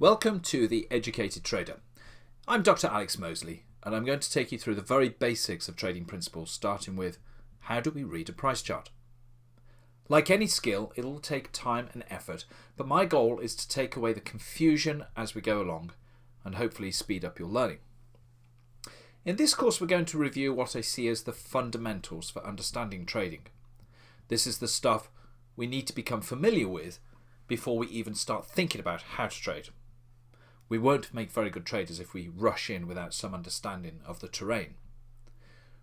Welcome to The Educated Trader. I'm Dr. Alex Mosley, and I'm going to take you through the very basics of trading principles, starting with how do we read a price chart? Like any skill, it'll take time and effort, but my goal is to take away the confusion as we go along and hopefully speed up your learning. In this course, we're going to review what I see as the fundamentals for understanding trading. This is the stuff we need to become familiar with before we even start thinking about how to trade. We won't make very good traders if we rush in without some understanding of the terrain.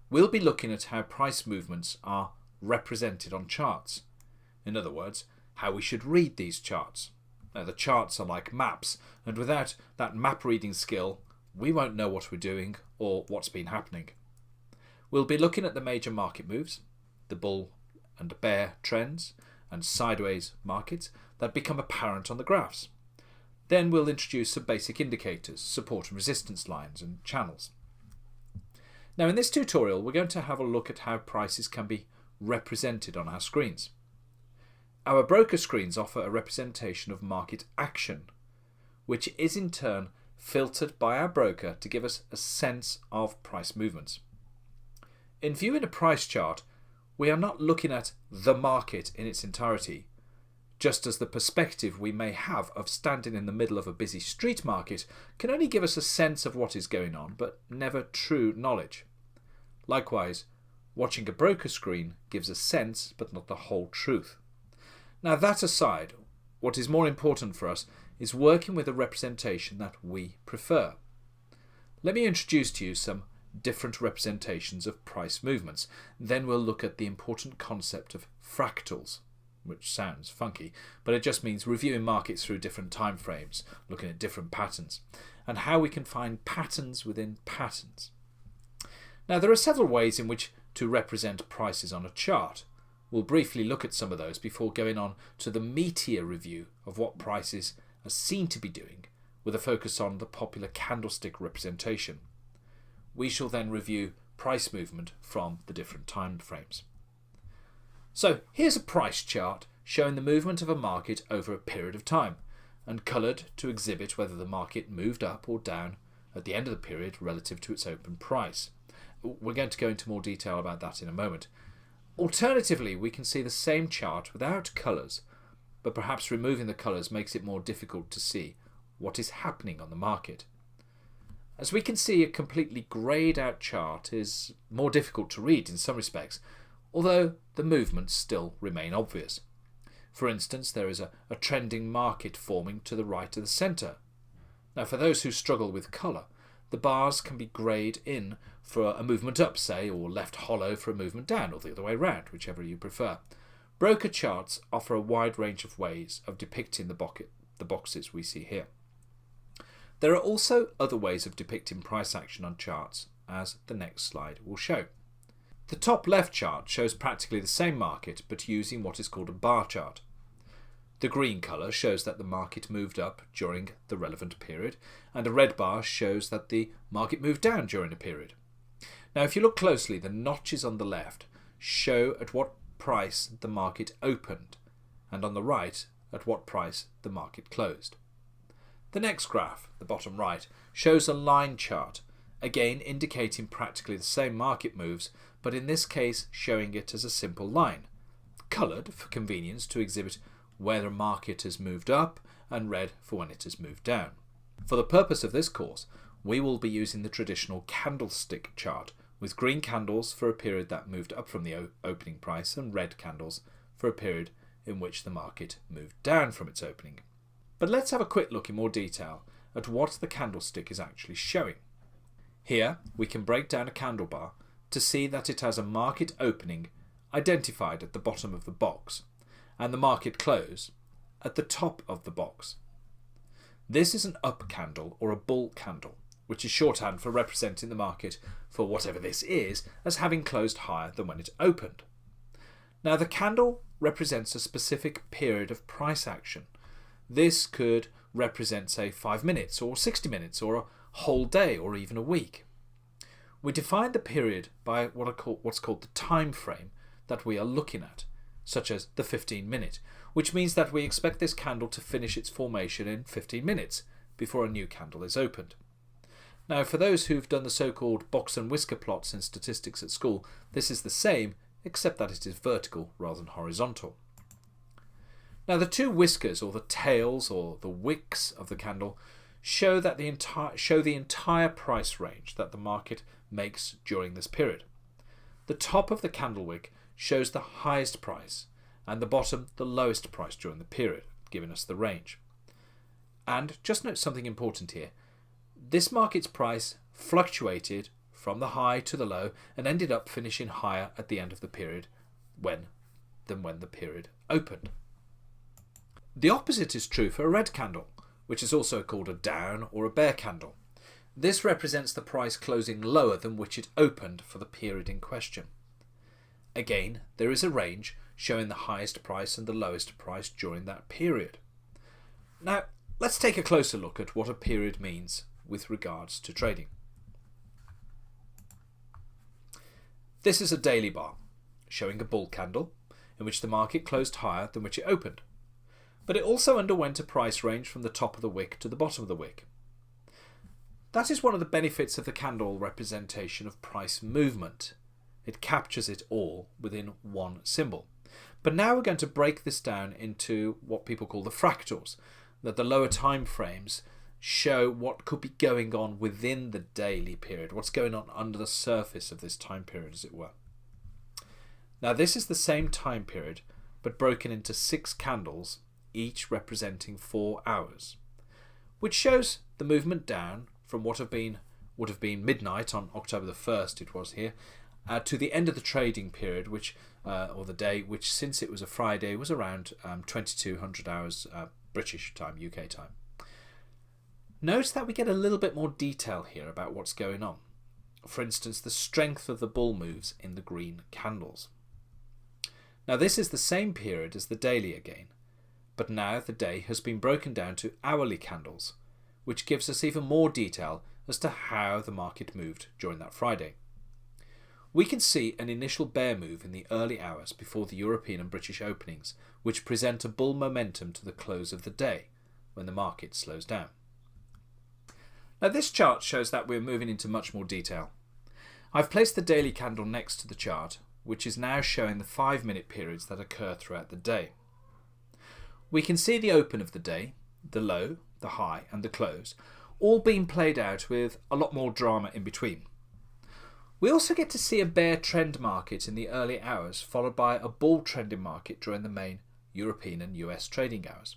We'll be looking at how price movements are represented on charts. In other words, how we should read these charts. Now, the charts are like maps, and without that map reading skill, we won't know what we're doing or what's been happening. We'll be looking at the major market moves, the bull and bear trends, and sideways markets that become apparent on the graphs. Then we'll introduce some basic indicators, support and resistance lines and channels. Now in this tutorial we're going to have a look at how prices can be represented on our screens. Our broker screens offer a representation of market action, which is in turn filtered by our broker to give us a sense of price movements. In viewing a price chart, we are not looking at the market in its entirety, just as the perspective we may have of standing in the middle of a busy street market can only give us a sense of what is going on, but never true knowledge. Likewise, watching a broker screen gives a sense, but not the whole truth. Now that aside, what is more important for us is working with a representation that we prefer. Let me introduce to you some different representations of price movements. Then we'll look at the important concept of fractals, which sounds funky, but it just means reviewing markets through different time frames, looking at different patterns, and how we can find patterns within patterns. Now there are several ways in which to represent prices on a chart. We'll briefly look at some of those before going on to the meatier review of what prices are seen to be doing, with a focus on the popular candlestick representation. We shall then review price movement from the different time frames. So here's a price chart showing the movement of a market over a period of time and coloured to exhibit whether the market moved up or down at the end of the period relative to its open price. We're going to go into more detail about that in a moment. Alternatively, we can see the same chart without colours, but perhaps removing the colours makes it more difficult to see what is happening on the market. As we can see, a completely greyed out chart is more difficult to read in some respects, although the movements still remain obvious. For instance, there is a trending market forming to the right of the centre. Now for those who struggle with colour, the bars can be greyed in for a movement up, say, or left hollow for a movement down, or the other way round, whichever you prefer. Broker charts offer a wide range of ways of depicting the boxes we see here. There are also other ways of depicting price action on charts, as the next slide will show. The top left chart shows practically the same market, but using what is called a bar chart. The green colour shows that the market moved up during the relevant period, and a red bar shows that the market moved down during a period. Now if you look closely, the notches on the left show at what price the market opened, and on the right at what price the market closed. The next graph, the bottom right, shows a line chart, again indicating practically the same market moves, but in this case showing it as a simple line, coloured for convenience to exhibit where the market has moved up and red for when it has moved down. For the purpose of this course, we will be using the traditional candlestick chart, with green candles for a period that moved up from the opening price and red candles for a period in which the market moved down from its opening. But let's have a quick look in more detail at what the candlestick is actually showing. Here we can break down a candle bar to see that it has a market opening identified at the bottom of the box and the market close at the top of the box. This is an up candle or a bull candle, which is shorthand for representing the market for whatever this is as having closed higher than when it opened. Now the candle represents a specific period of price action. This could represent, say, 5 minutes or 60 minutes or a whole day or even a week. We define the period by what's called the time frame that we are looking at, such as the 15-minute, which means that we expect this candle to finish its formation in 15 minutes, before a new candle is opened. Now, for those who've done the so-called box and whisker plots in statistics at school, this is the same, except that it is vertical rather than horizontal. Now, the two whiskers, or the tails, or the wicks of the candle, show the entire price range that the market makes during this period. The top of the candle wick shows the highest price, and the bottom the lowest price during the period, giving us the range. And just note something important here. This market's price fluctuated from the high to the low and ended up finishing higher at the end of the period than when the period opened. The opposite is true for a red candle, which is also called a down or a bear candle. This represents the price closing lower than which it opened for the period in question. Again, there is a range showing the highest price and the lowest price during that period. Now, let's take a closer look at what a period means with regards to trading. This is a daily bar, showing a bull candle, in which the market closed higher than which it opened. But it also underwent a price range from the top of the wick to the bottom of the wick. That is one of the benefits of the candle representation of price movement. It captures it all within one symbol. But now we're going to break this down into what people call the fractals, that the lower time frames show what could be going on within the daily period, what's going on under the surface of this time period, as it were. Now, this is the same time period, but broken into 6 candles, each representing 4 hours, which shows the movement down from what would have been midnight on October the 1st, it was here, to the end of the trading period, or the day, which since it was a Friday was around 2200 hours British time, UK time. Notice that we get a little bit more detail here about what's going on. For instance, the strength of the bull moves in the green candles. Now, this is the same period as the daily again, but now the day has been broken down to hourly candles, which gives us even more detail as to how the market moved during that Friday. We can see an initial bear move in the early hours before the European and British openings, which present a bull momentum to the close of the day, when the market slows down. Now, this chart shows that we're moving into much more detail. I've placed the daily candle next to the chart, which is now showing the 5-minute periods that occur throughout the day. We can see the open of the day, the low, the high and the close, all being played out with a lot more drama in between. We also get to see a bear trend market in the early hours, followed by a bull trending market during the main European and US trading hours.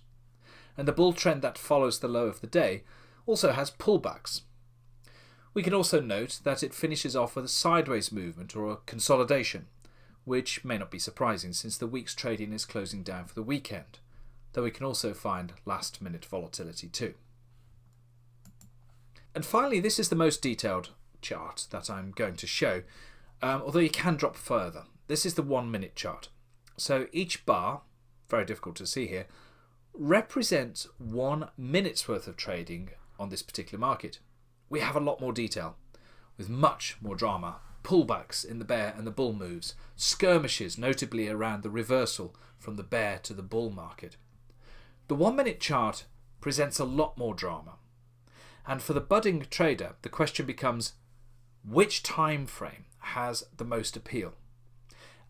And the bull trend that follows the low of the day also has pullbacks. We can also note that it finishes off with a sideways movement or a consolidation, which may not be surprising since the week's trading is closing down for the weekend, though we can also find last-minute volatility too. And finally, this is the most detailed chart that I'm going to show, although you can drop further. This is the 1-minute chart. So each bar, very difficult to see here, represents 1 minute's worth of trading on this particular market. We have a lot more detail, with much more drama, pullbacks in the bear and the bull moves, skirmishes notably around the reversal from the bear to the bull market. The 1-minute chart presents a lot more drama. And for the budding trader, the question becomes, which time frame has the most appeal?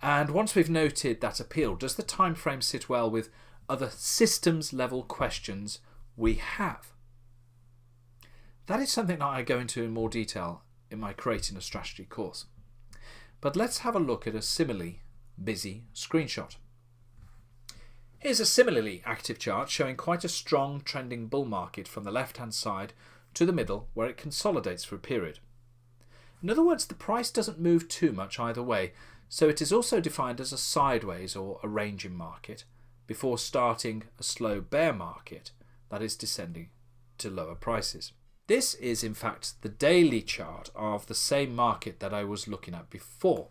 And once we've noted that appeal, does the time frame sit well with other systems level questions we have? That is something that I go into in more detail in my Creating a Strategy course. But let's have a look at a similarly busy screenshot. Here's a similarly active chart showing quite a strong trending bull market from the left hand side to the middle, where it consolidates for a period. In other words, the price doesn't move too much either way, so it is also defined as a sideways or a ranging market before starting a slow bear market that is descending to lower prices. This is in fact the daily chart of the same market that I was looking at before,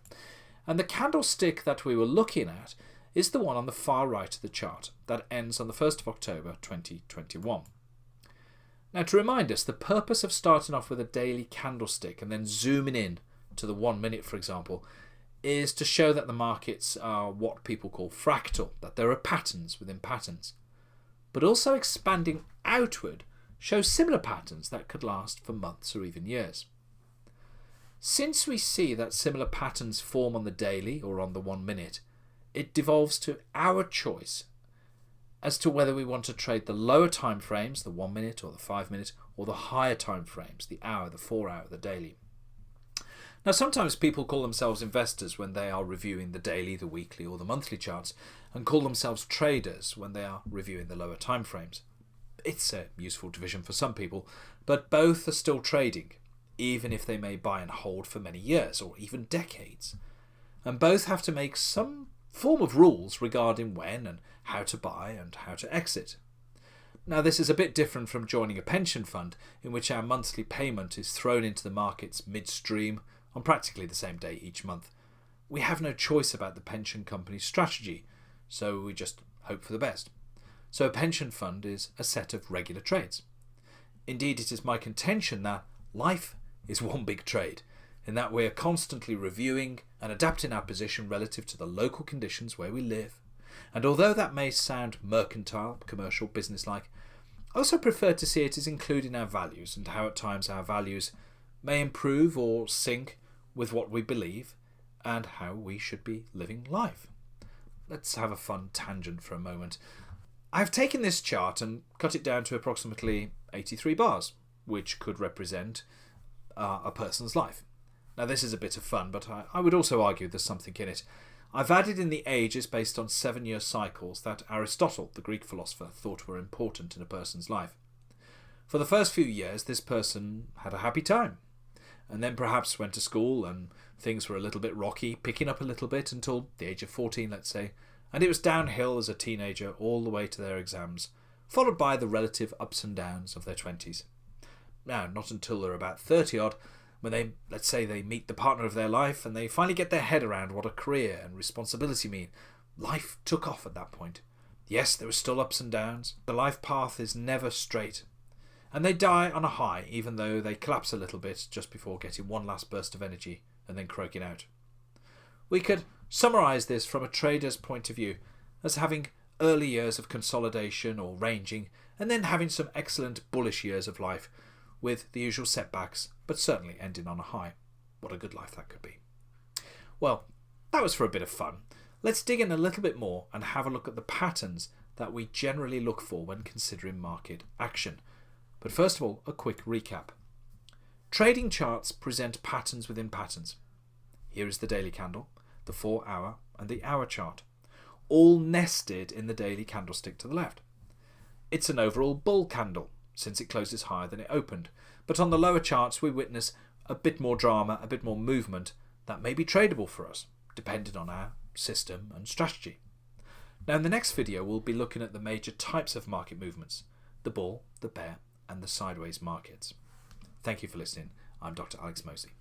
and the candlestick that we were looking at is the one on the far right of the chart that ends on the 1st of October 2021. Now, to remind us, the purpose of starting off with a daily candlestick and then zooming in to the 1 minute, for example, is to show that the markets are what people call fractal, that there are patterns within patterns, but also expanding outward show similar patterns that could last for months or even years. Since we see that similar patterns form on the daily or on the 1 minute, it devolves to our choice as to whether we want to trade the lower time frames, the 1 minute or the 5 minute, or the higher time frames, the hour, the 4 hour, the daily. Now, sometimes people call themselves investors when they are reviewing the daily, the weekly, or the monthly charts, and call themselves traders when they are reviewing the lower time frames. It's a useful division for some people, but both are still trading, even if they may buy and hold for many years or even decades. And both have to make some form of rules regarding when and how to buy and how to exit. Now, this is a bit different from joining a pension fund in which our monthly payment is thrown into the markets midstream on practically the same day each month. We have no choice about the pension company's strategy, so we just hope for the best. So a pension fund is a set of regular trades. Indeed, it is my contention that life is one big trade, in that we are constantly reviewing and adapting our position relative to the local conditions where we live. And although that may sound mercantile, commercial, businesslike, I also prefer to see it as including our values and how at times our values may improve or sync with what we believe and how we should be living life. Let's have a fun tangent for a moment. I've taken this chart and cut it down to approximately 83 bars, which could represent a person's life. Now, this is a bit of fun, but I would also argue there's something in it. I've added in the ages based on 7-year cycles that Aristotle, the Greek philosopher, thought were important in a person's life. For the first few years, this person had a happy time, and then perhaps went to school and things were a little bit rocky, picking up a little bit until the age of 14, let's say, and it was downhill as a teenager all the way to their exams, followed by the relative ups and downs of their 20s. Now, not until they're about 30-odd, when let's say they meet the partner of their life and they finally get their head around what a career and responsibility mean. Life took off at that point. Yes, there were still ups and downs. The life path is never straight. And they die on a high, even though they collapse a little bit just before getting one last burst of energy and then croaking out. We could summarise this from a trader's point of view as having early years of consolidation or ranging, and then having some excellent bullish years of life with the usual setbacks, but certainly ending on a high. What a good life that could be. Well, that was for a bit of fun. Let's dig in a little bit more and have a look at the patterns that we generally look for when considering market action. But first of all, a quick recap. Trading charts present patterns within patterns. Here is the daily candle, the 4-hour and the hour chart, all nested in the daily candlestick to the left. It's an overall bull candle, since it closes higher than it opened, but on the lower charts we witness a bit more drama, a bit more movement that may be tradable for us, depending on our system and strategy. Now, in the next video we'll be looking at the major types of market movements, the bull, the bear and the sideways markets. Thank you for listening. I'm Dr. Alex Mosley.